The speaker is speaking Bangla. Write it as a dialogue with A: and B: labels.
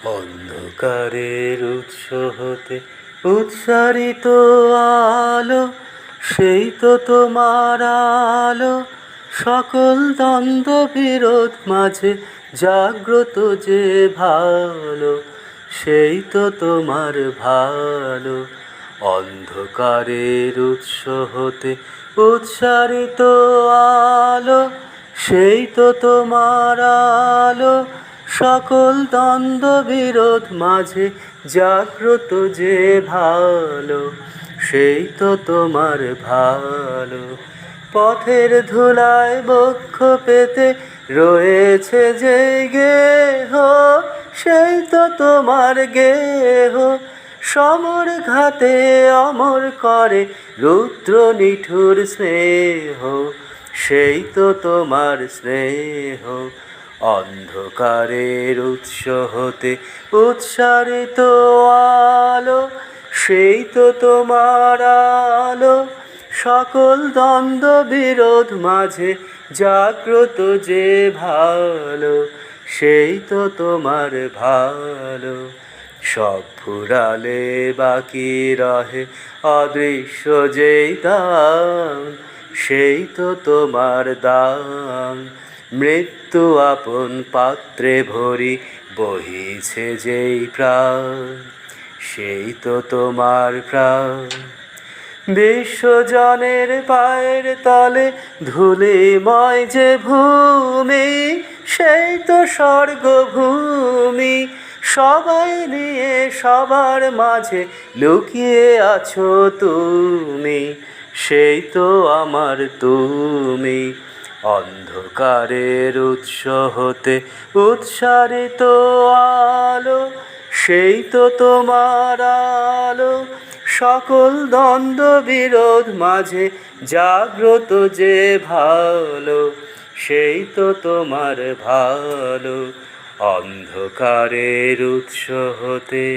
A: অন্ধকারের উৎস হতে উৎসারিত আলো, সেই তো তোমার আলো। সকল দ্বন্দ্ব বিরোধ মাঝে জাগ্রত যে ভালো, সেই তো তোমার ভালো। অন্ধকারের উৎস হতে উৎসারিত আলো, সেই তো তোমার আলো। সকল দ্বন্দ্ব বিরোধ মাঝে জাগ্রত যে ভালো, সেই তো তোমার ভালো। পথের ধুলায় বক্ষ পেতে রয়েছে যে গেহ, সেই তো তোমার গেহ। সমর ঘাতে অমর করে রুদ্র নিঠুর স্নেহ, সেই তো তোমার স্নেহ। অন্ধকারের উৎস হতে উৎসারিত আলো, সেই তো তোমার আলো। সকল দ্বন্দ্ব বিরোধ মাঝে জাগ্রত যে ভালো, সেই তো তোমার ভালো। সব ফুরালে বাকি রহে অদৃশ্য যেই দান, সেই তো তোমার দান। মৃত্যু আপন পাত্রে ভরি বহিছে যেই প্রাণ, সেই তো তোমার প্রাণ। বিশ্বজনের পায়ের তলে ধূলিময় যে ভূমি, সেই তো স্বর্গভূমি। সবাই নিয়ে সবার মাঝে লুকিয়ে আছো তুমি, সেই তো আমার তুমি। অন্ধকারের উৎস হতে উৎসারিত আলো, সেই তো তোমার আলো। সকল দ্বন্দ্ব বিরোধ মাঝে জাগ্রত যে ভালো, সেই তো তোমার ভালো। অন্ধকারের উৎস হতে